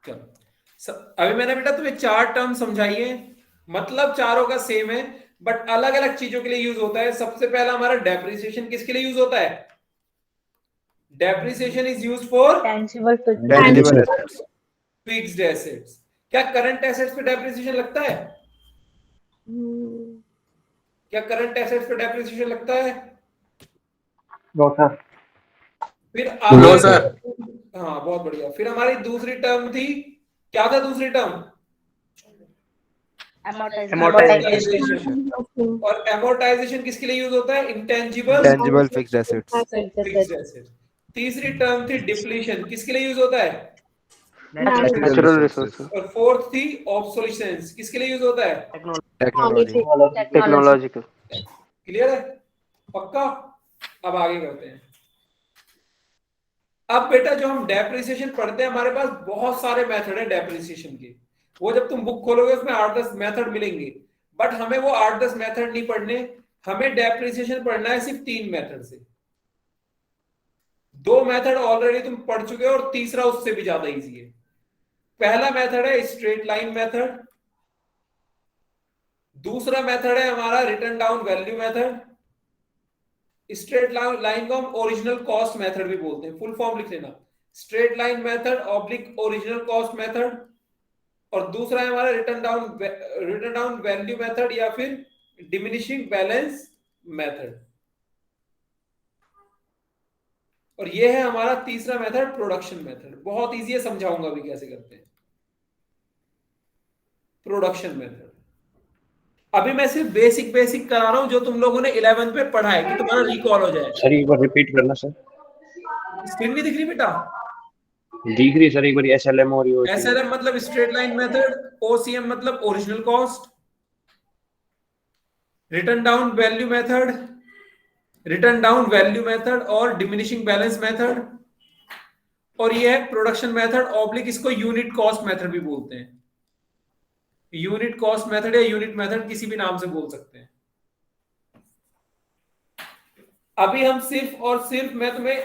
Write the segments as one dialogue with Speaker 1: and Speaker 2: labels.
Speaker 1: अभी मैंने बेटा तुम्हें 4 टर्म समझाई है, मतलब चारों का सेम है बट अलग अलग चीजों के लिए यूज होता है। सबसे पहला हमारा डेप्रिसिएशन किसके लिए यूज होता है? Depreciation is use for
Speaker 2: tangible
Speaker 1: fixed assets. क्या करंट एसेट्स पे डेप्रिसिएशन लगता है? क्या करंट एसेट्स पे डेप्रिसिएशन लगता है?
Speaker 3: No sir.
Speaker 1: फिर
Speaker 4: नो
Speaker 1: आगे
Speaker 4: सर।
Speaker 1: हाँ बहुत बढ़िया। फिर हमारी दूसरी टर्म थी, क्या था दूसरी टर्म?
Speaker 2: amortization
Speaker 1: और amortization किसके लिए यूज होता है? Intangible
Speaker 5: fixed assets.
Speaker 1: Fixed assets. तीसरी टर्म थी डिप्लीशन, किसके लिए यूज होता है?
Speaker 3: Natural resources.
Speaker 1: और फोर्थ थी ऑब्सोलिसेंस, किसके लिए यूज होता है?
Speaker 5: टेक्नोलॉजी।
Speaker 3: टेक्नोलॉजिकल।
Speaker 1: क्लियर है? पक्का? अब आगे करते हैं। अब बेटा जो हम डेप्रिसिएशन पढ़ते हैं, हमारे पास बहुत सारे मेथड है डेप्रिसिएशन के। वो जब तुम बुक खोलोगे उसमें 8-10 मेथड मिलेंगे, बट हमें वो 8-10 मेथड नहीं पढ़ने। हमें डेप्रिसिएशन पढ़ना है सिर्फ 3 मेथड से। 2 मेथड ऑलरेडी तुम पढ़ चुके हो और तीसरा उससे भी ज्यादा इजी है। पहला मेथड है स्ट्रेट लाइन मेथड, दूसरा मेथड है हमारा return down value method. Straight line को हम ओरिजिनल कॉस्ट मेथड भी बोलते हैं, फुल फॉर्म लिख लेना, straight line method oblique original cost method. और दूसरा है हमारा रिटर्न डाउन वैल्यू मेथड या फिर डिमिनिशिंग बैलेंस मेथड। और ये है हमारा तीसरा मेथड प्रोडक्शन मेथड। बहुत इजी है, समझाऊंगा अभी कैसे करते हैं प्रोडक्शन मेथड। अभी मैं सिर्फ बेसिक करा रहा हूं जो तुम लोगों ने 11th में पढ़ा है कि तुम्हारा रिकॉल हो जाए।
Speaker 4: सर एक बार रिपीट करना सर।
Speaker 1: स्क्रीन नहीं दिख रही बेटा?
Speaker 4: दिख रही सर, एक बार एसएलएम और ये
Speaker 1: एसएलएम मतलब स्ट्रेट लाइन मेथड, ओसीएम मतलब original cost, return down value method और डिमिनिशिंग बैलेंस मेथड। और ये है प्रोडक्शन मेथड ऑब्लिक, इसको यूनिट कॉस्ट मेथड भी बोलते हैं। यूनिट कॉस्ट मेथड या यूनिट मेथड किसी भी नाम से बोल सकते हैं। अभी हम सिर्फ और सिर्फ मैं तुम्हें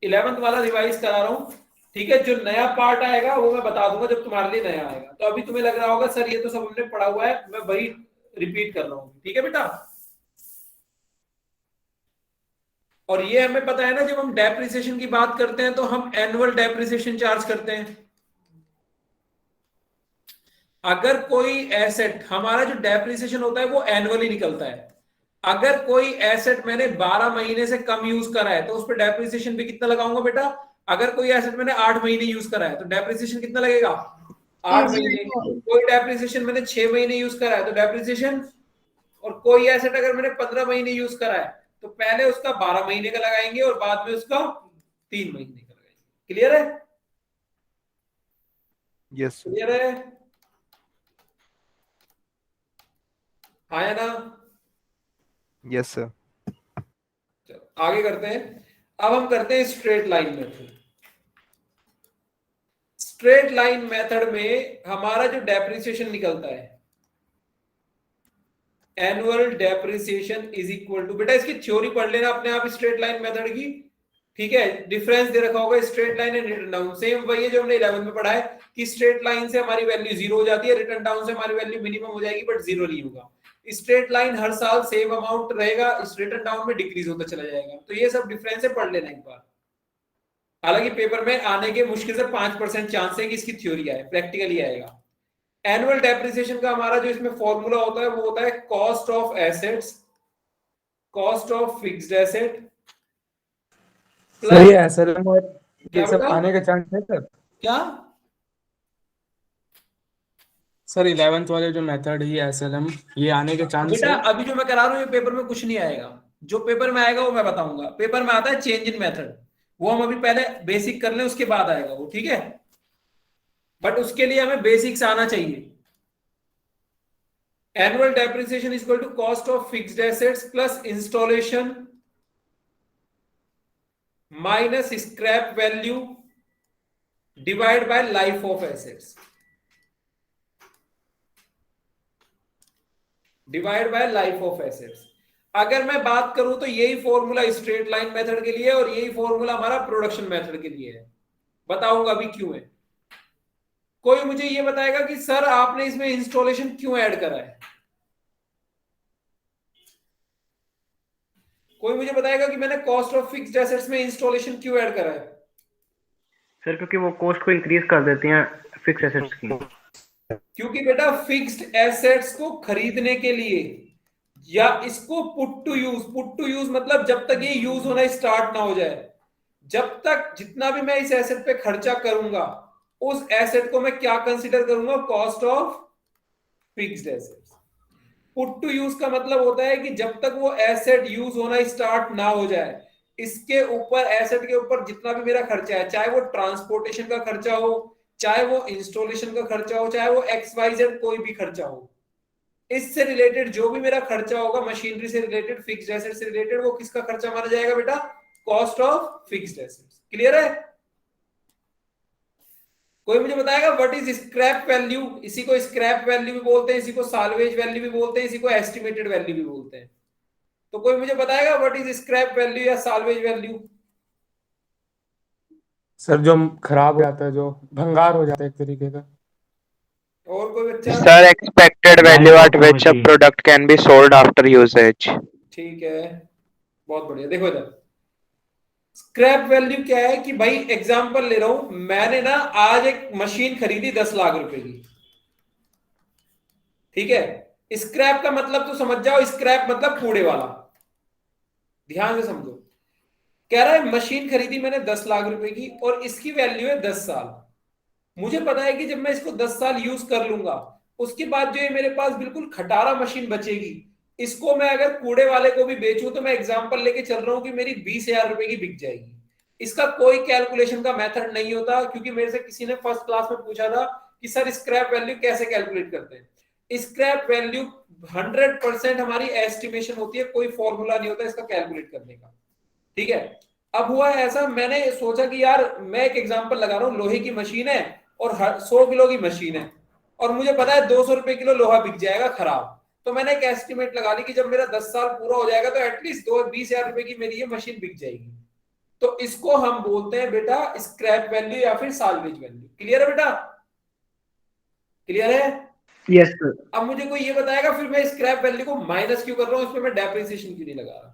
Speaker 1: 11th वाला रिवाइज करा रहा हूं, ठीक है? जो नया पार्ट आएगा वो मैं बता दूंगा जब तुम्हारे लिए नया आएगा। तो अभी तुम्हें लग रहा होगा सर ये तो सब हमने पढ़ा हुआ है, मैं वही रिपीट कर रहा हूं, ठीक है बेटा? और ये हमें पता है ना, जब हम डेप्रिसिएशन की बात करते हैं तो हम एनुअल डेप्रिसिएशन चार्ज करते हैं। अगर कोई एसेट, हमारा जो डेप्रिसिएशन होता है वो एनुअली निकलता है। अगर कोई एसेट मैंने 12 महीने से कम यूज करा है तो उस पर डेप्रिसिएशन भी कितना लगाऊंगा बेटा? अगर कोई एसेट मैंने 8 महीने यूज करा है तो डेप्रिसिएशन कितना लगेगा? 8 महीने। कोई डेप्रिसिएशन मैंने 6 महीने यूज करा है तो डेप्रिसिएशन, और कोई एसेट अगर मैंने 15 महीने यूज करा है तो पहले उसका 12 महीने का लगाएंगे और बाद में उसका 3 महीने का लगाएंगे। क्लियर है?
Speaker 5: यस
Speaker 1: क्लियर है? आया ना?
Speaker 5: Yes sir.
Speaker 1: चलो आगे करते हैं। अब हम करते हैं straight line method. Straight line method में हमारा जो डेप्रिसिएशन निकलता है, annual depreciation is equal to, बेटा इसकी थ्योरी पढ़ लेना अपने आप स्ट्रेट लाइन मेथड की, ठीक है? डिफरेंस दे रखा होगा straight line and return down, same वही है जो हमने 11th में पढ़ा है कि स्ट्रेट लाइन से हमारी वैल्यू 0 हो जाती है, रिटर्न डाउन से हमारी वैल्यू मिनिमम हो जाएगी बट 0 नहीं होगा। स्ट्रेट लाइन हर साल सेम अमाउंट रहेगा, इस रिटर्न डाउन में डिक्रीज होता चला जाएगा। तो ये सब डिफरेंस है, पढ़ लेना एक बार। हालांकि पेपर में आने के मुश्किल से 5% चांस है कि इसकी थ्योरी आए, प्रैक्टिकली आएगा। एनुअल डेप्रिसिएशन का हमारा जो इसमें फॉर्मूला होता है वो होता है cost of assets, cost of fixed asset
Speaker 6: सही है सर। ये सब
Speaker 1: बेटा?
Speaker 6: आने का चांस है सर?
Speaker 1: क्या
Speaker 6: सर 11th वाले जो मेथड ही एसएलएम, ये आने के चांस
Speaker 1: बेटा?
Speaker 6: है?
Speaker 1: अभी जो मैं करा रहा हूँ ये पेपर में कुछ नहीं आएगा, जो पेपर में आएगा वो मैं बताऊंगा। पेपर में आता है चेंज इन मेथड, वो हम अभी पहले बेसिक कर लें उसके बाद आएगा वो, ठीक है? बट उसके लिए हमें बेसिक्स आना चाहिए। Annual depreciation is equal to cost of fixed assets plus installation minus scrap value divide by life of assets, divide by life of assets. अगर मैं बात करूं तो यही फॉर्मूला स्ट्रेट लाइन मेथड के लिए और यही फॉर्मूला हमारा प्रोडक्शन मेथड के लिए है। बताऊंगा अभी क्यों है। कोई मुझे ये बताएगा कि सर आपने इसमें इंस्टॉलेशन क्यों ऐड करा है? कोई मुझे बताएगा कि मैंने कॉस्ट ऑफ फिक्स्ड एसेट्स में इंस्टॉलेशन क्यों ऐड करा है?
Speaker 2: सर क्योंकि वो कॉस्ट को इंक्रीज कर देती हैं फिक्स एसेट्स की।
Speaker 1: क्योंकि बेटा फिक्स्ड एसेट्स को खरीदने के लिए या इसको पुट टू यूज मतलब जब तक ये यूज होना स्टार्ट ना हो जाए, जब तक जितना भी मैं इस एसेट पे खर्चा करूंगा उस एसेट को मैं क्या कंसीडर करूंगा? Cost of fixed assets. Put to use का मतलब होता है कि जब तक वो एसेट यूज होना स्टार्ट ना हो जाए, इसके ऊपर एसेट के ऊपर जितना भी मेरा खर्चा है, चाहे वो ट्रांसपोर्टेशन का खर्चा हो, चाहे वो इंस्टॉलेशन का खर्चा हो, चाहे वो XYZ कोई भी खर्चा हो, इससे रिलेटेड जो भी मेरा खर्चा होगा मशीनरी से रिलेटेड, फिक्स्ड एसेट से रिलेटेड, वो किसका खर्चा माना जाएगा बेटा? Cost of fixed assets. Clear है? कोई मुझे बताएगा व्हाट इज स्क्रैप वैल्यू? इसी को स्क्रैप वैल्यू भी बोलते हैं, इसी को साल्वेज वैल्यू भी बोलते हैं, इसी को एस्टिमेटेड वैल्यू भी बोलते हैं। तो कोई मुझे बताएगा व्हाट इज स्क्रैप वैल्यू या साल्वेज वैल्यू?
Speaker 6: सर जो खराब हो जाता है, जो भंगार हो जाता है एक तरीके का।
Speaker 1: और कोई बच्चा?
Speaker 3: Sir, expected value at which a product can be sold after usage.
Speaker 1: ठीक है, बहुत बढ़िया। देखो इधर स्क्रैप वैल्यू क्या है कि भाई एग्जांपल ले रहा हूं, मैंने ना आज एक मशीन खरीदी 10 लाख रुपए की, ठीक है? स्क्रैप का मतलब तो समझ जाओ, स्क्रैप मतलब कूड़े वाला। ध्यान से समझो, कह रहा है मशीन खरीदी मैंने 10 लाख रुपए की और इसकी वैल्यू है 10 साल। मुझे पता है कि जब मैं इसको 10 साल यूज कर लूंगा उसके बाद जो ये मेरे पास बिल्कुल खटारा मशीन बचेगी, इसको मैं अगर कूड़े वाले को भी बेचूं तो मैं एग्जांपल लेके चल रहा हूं कि मेरी 20,000 रुपए की बिक जाएगी। इसका कोई कैलकुलेशन का मेथड नहीं होता, क्योंकि मेरे से किसी ने फर्स्ट क्लास में पूछा था कि सर स्क्रैप वैल्यू कैसे कैलकुलेट करते हैं। स्क्रैप वैल्यू 100% हमारी एस्टिमेशन होती है, कोई फॉर्मूला नहीं होता इसका कैलकुलेट करने का, ठीक है? अब हुआ है ऐसा, मैंने सोचा कि यार मैं एक एग्जांपल लगा रहा हूं, लोहे की मशीन है और 100 किलो की मशीन है और मुझे पता है 200 रुपए किलो लोहा बिक जाएगा खराब। तो मैंने एक एस्टिमेट लगा ली कि जब मेरा 10 साल पूरा हो जाएगा तो एटलीस्ट 20,000 रुपए की मेरी ये मशीन बिक जाएगी। तो इसको हम बोलते हैं बेटा स्क्रैप वैल्यू या फिर साल्वेज वैल्यू। क्लियर है बेटा? क्लियर है?
Speaker 2: Yes sir.
Speaker 1: अब मुझे कोई ये बताएगा फिर मैं स्क्रैप वैल्यू को माइनस क्यों कर रहा हूं, इसमें मैं डेप्रिसिएशन क्यों नहीं लगा रहा?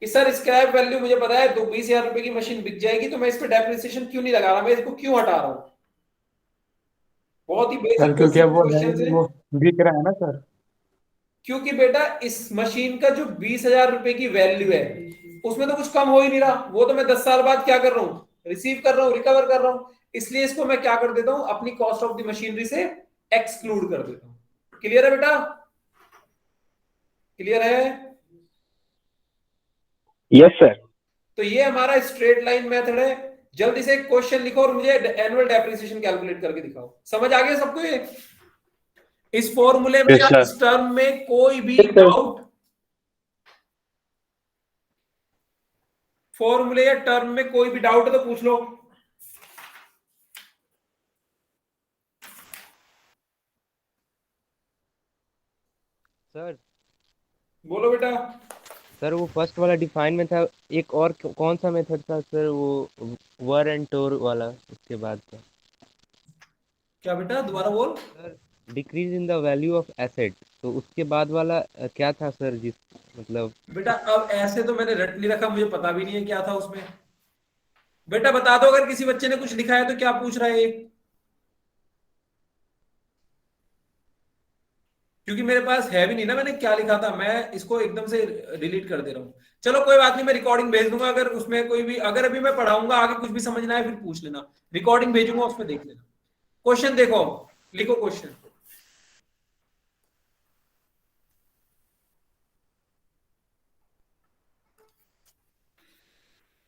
Speaker 1: कि सर स्क्रैप वैल्यू मुझे पता है 20,000 रुपए की मशीन बिक जाएगी तो मैं इस पे डेप्रिसिएशन क्यों नहीं लगा रहा, मैं इसको क्यों हटा रहा हूं? बहुत ही
Speaker 6: सर
Speaker 1: बेसिक
Speaker 6: क्योंकि अब वो
Speaker 1: क्वेश्चन है।
Speaker 6: वो बिक रहा है ना सर।
Speaker 1: क्योंकि बेटा इस मशीन का जो 20,000 रुपए की वैल्यू है उसमें तो कुछ कम हो ही नहीं रहा, वो तो मैं 10 साल बाद क्या कर रहा हूं? रिसीव कर रहा हूं, रिकवर कर रहा हूं। इसलिए इसको मैं क्या कर देता हूं? अपनी कॉस्ट ऑफ द मशीनरी से एक्सक्लूड कर देता हूं। क्लियर है बेटा? क्लियर है?
Speaker 2: Yes sir.
Speaker 1: तो ये हमारा स्ट्रेट लाइन मेथड है। जल्दी से एक क्वेश्चन लिखो और मुझे एनुअल डेप्रिसिएशन कैलकुलेट करके दिखाओ। समझ आ गया सबको ये? इस फॉर्मूले में
Speaker 4: Yes,
Speaker 1: या
Speaker 4: sir.
Speaker 1: इस टर्म में कोई भी डाउट? फॉर्मूले या टर्म में कोई भी डाउट है तो पूछ लो।
Speaker 5: सर
Speaker 1: बोलो बेटा।
Speaker 5: सर वो फर्स्ट वाला डिफाइन में था, एक और कौन सा मेथड था सर, वो वर एंड टोर वाला उसके बाद का?
Speaker 1: क्या बेटा दोबारा बोल।
Speaker 5: Sir decrease in the value of asset, तो उसके बाद वाला क्या था सर, जिस मतलब?
Speaker 1: बेटा अब ऐसे तो मैंने रट नहीं रखा, मुझे पता भी नहीं है क्या था उसमें। बेटा बता दो अगर किसी बच्चे ने कुछ लिखा है तो क्या पूछ रहा है ये, क्योंकि मेरे पास है भी नहीं ना मैंने क्या लिखा था, मैं इसको एकदम से डिलीट कर दे रहा हूं। चलो कोई बात नहीं, मैं रिकॉर्डिंग भेज दूंगा, अगर उसमें कोई भी, अगर अभी मैं पढ़ाऊंगा आगे कुछ भी समझना है फिर पूछ लेना, रिकॉर्डिंग भेजूंगा उसमें देख लेना। क्वेश्चन देखो, लिखो क्वेश्चन।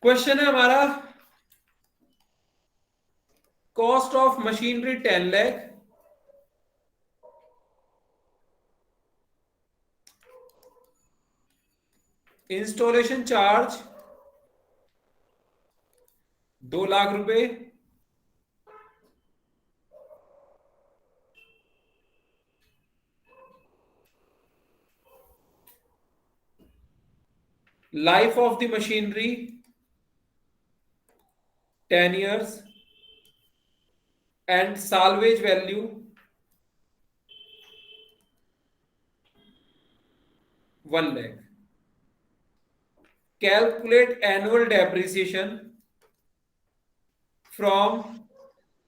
Speaker 1: क्वेश्चन है हमारा, cost of machinery 10 lakh, installation charge 2 lakh रुपए, life of the machinery 10 years, and salvage value ₹1 lakh. Calculate annual depreciation from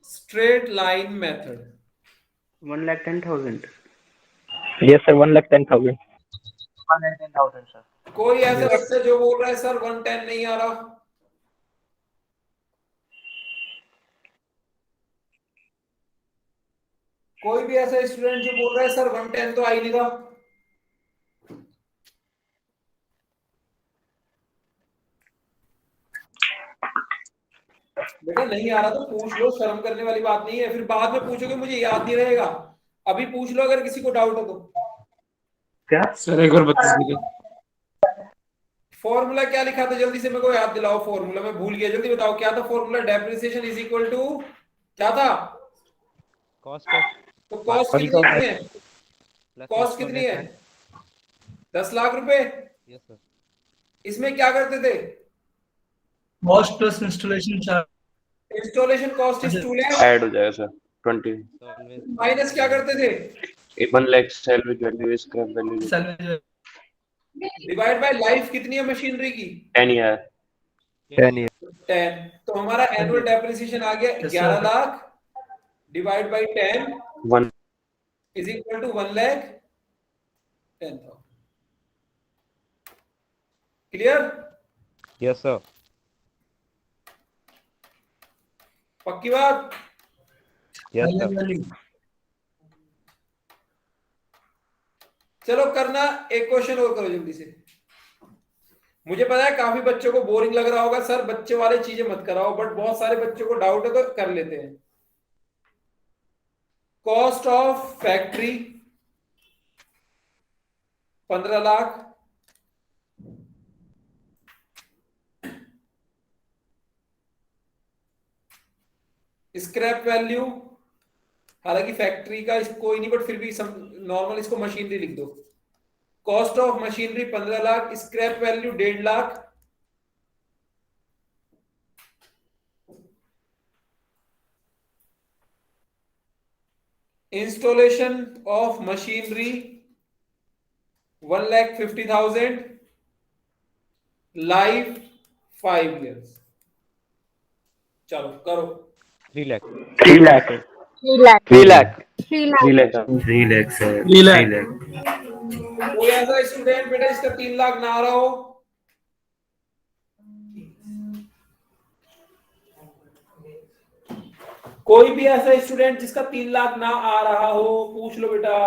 Speaker 1: straight line method.
Speaker 2: 1,10,000.
Speaker 7: Yes, sir. 1,10,000.
Speaker 8: 110,000 sir.
Speaker 1: कोई ऐसा बच्चा जो बोल रहा है सर 110 नहीं आ रहा? कोई भी ऐसा स्टूडेंट जो बोल रहा है सर 110 तो आ ही नहीं रहा? बेटा नहीं आ रहा तो पूछ लो, शर्म करने वाली बात नहीं है। फिर बाद में पूछोगे मुझे याद नहीं रहेगा, अभी पूछ लो अगर किसी को डाउट हो तो।
Speaker 2: क्या
Speaker 6: सर एक बार बता दीजिए।
Speaker 1: फॉर्मूला क्या लिखा था, जल्दी से मेरे को याद दिलाओ। फॉर्मूला मैं भूल गया, जल्दी बताओ क्या था formula. Depreciation is equal to क्या था?
Speaker 5: कॉस्ट ऑफ
Speaker 1: तो कॉस्ट कितनी है? कॉस्ट कितनी है? 10 लाख रुपए।
Speaker 5: Yes sir.
Speaker 1: इसमें क्या करते थे?
Speaker 8: Cost plus installation charge.
Speaker 1: Installation cost is 2 lakh
Speaker 4: add हो जाएगा सर 20
Speaker 1: माइनस क्या करते थे?
Speaker 4: 1 lakh salary value scrap value
Speaker 8: Salvage.
Speaker 1: Divide by life कितनी है मशीनरी की?
Speaker 4: 10 ईयर
Speaker 1: 10। तो हमारा एनुअल डेप्रिसिएशन आ गया 11 lakh divide by 10
Speaker 4: 1
Speaker 1: is equal to 1,10,000। Clear?
Speaker 5: Yes sir.
Speaker 1: पक्की बात?
Speaker 5: Yes sir.
Speaker 1: चलो करना, एक क्वेश्चन और करो जल्दी से। मुझे पता है काफी बच्चों को बोरिंग लग रहा होगा, सर बच्चे वाले चीजें मत कराओ, बट बहुत सारे बच्चों को डाउट है तो कर लेते हैं। Cost of factory 15 lakh, scrap value, हालांकि फैक्ट्री का कोई नहीं बट फिर भी नॉर्मल इसको मशीनरी लिख दो। Cost of machinery 15 lakh, scrap value 1.5 lakh, installation of machinery 1,50,000, life 5 years। चलो करो।
Speaker 5: 3 lakh.
Speaker 7: 3 lakh.
Speaker 9: 3 lakh.
Speaker 7: 3 lakh.
Speaker 9: 3
Speaker 4: 3
Speaker 9: lakh.
Speaker 4: Lakh
Speaker 2: 3 lakh sir.
Speaker 6: 3 lakh.
Speaker 2: 3 lakh.
Speaker 1: कोई ऐसा स्टूडेंट बेटा इसका 3 लाख ना आ रहा हो? कोई भी ऐसा स्टूडेंट जिसका 3 लाख ना आ रहा हो, पूछ लो बेटा।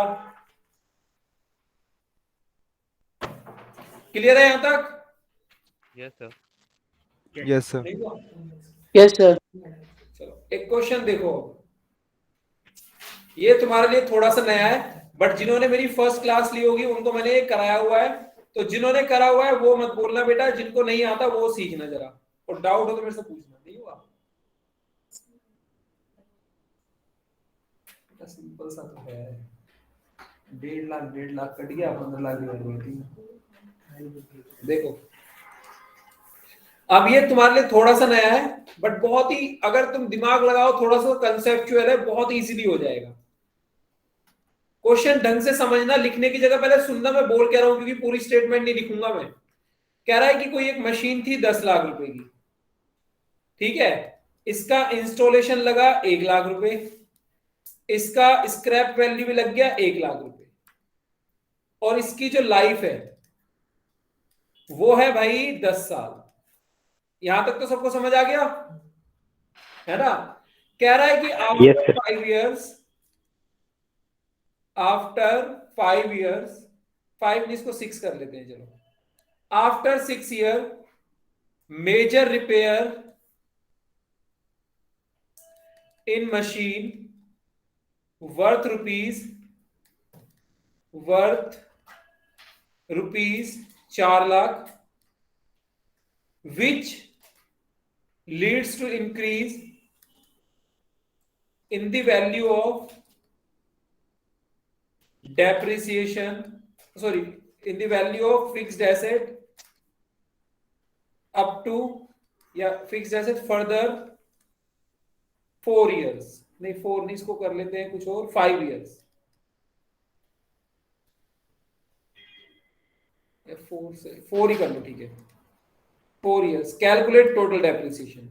Speaker 1: क्लियर है यहां तक?
Speaker 5: Yes sir.
Speaker 10: Yes sir.
Speaker 8: Yes, sir.
Speaker 1: चलो एक क्वेश्चन देखो, ये तुम्हारे लिए थोड़ा सा नया है, बट जिन्होंने मेरी फर्स्ट क्लास ली होगी उनको मैंने ये कराया हुआ है। तो जिन्होंने करा हुआ है वो मत बोलना बेटा, जिनको नहीं आता वो सीखना जरा, और डाउट हो तो मेरे से पूछना। नहीं हुआ? सिंपल सा तो है। 1.5 लाख कट गया, 15 लाख की वैल्यू थी। देखो अब ये तुम्हारे लिए थोड़ा सा नया है, बट बहुत ही, अगर तुम दिमाग लगाओ थोड़ा सा, कंसेप्चुअल है, बहुत इजीली हो जाएगा। क्वेश्चन ढंग से समझना, लिखने की जगह पहले सुनना। मैं बोल कह रहा हूं क्योंकि पूरी स्टेटमेंट नहीं लिखूंगा मैं। कह रहा है कि कोई एक मशीन थी 10 लाख रुपए की, ठीक है, इसका इंस्टॉलेशन लगा 1 लाख रुपए, इसका स्क्रैप वैल्यू भी लग गया 1 लाख रुपए, और इसकी जो लाइफ है वो है भाई 10 साल। यहां तक तो सबको समझ आ गया है ना? कह रहा है कि आफ्टर 5 years, आफ्टर 5 years, 5 नहीं इसको 6 कर लेते हैं चलो, after 6 year major repair in machine worth rupees 4 lakh, which leads to increase in the value of depreciation, sorry, in the value of fixed asset up to, yeah, fixed asset further 4 years, नहीं 4 नहीं, इसको कर लेते हैं कुछ और, 5 years. 4 से 4 ही कर लो, ठीक है। 4 इयर्स, कैलकुलेट टोटल डेप्रिसिएशन।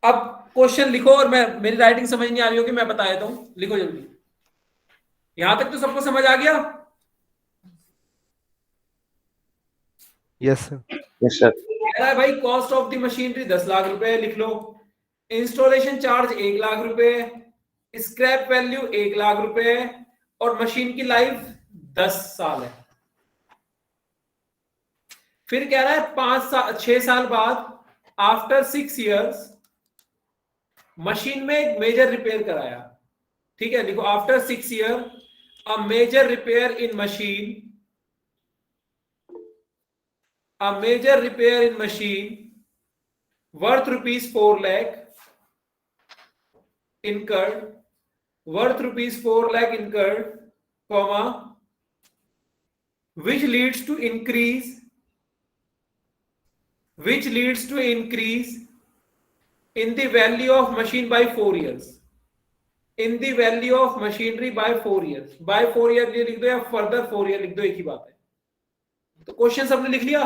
Speaker 1: अब क्वेश्चन लिखो, और मेरी राइटिंग समझ नहीं आ रही होगी, मैं बता देता हूं, लिखो जल्दी। यहां तक तो सबको समझ आ गया?
Speaker 10: Yes, sir.
Speaker 4: Yes, sir.
Speaker 1: कह रहा है भाई cost of the machinery 10 lakh रुपए, लिख लो। इंस्टॉलेशन चार्ज 1 लाख रुपए, स्क्रैप वैल्यू 1 लाख रुपए, और मशीन की लाइफ 10 साल है। फिर कह रहा है 6 साल बाद, आफ्टर 6 इयर्स, मशीन में एक मेजर रिपेयर कराया। ठीक है, लिखो after 6 year a major repair in machine, a major repair in machine worth rupees 4 lakh incurred, worth rupees 4 lakh incurred, comma, which leads to increase in the value of machine by 4 years, in the value of machinery by 4 years, by 4 year लिख दो या further 4 year लिख दो, एक ही बात है। तो question सबने लिख लिया?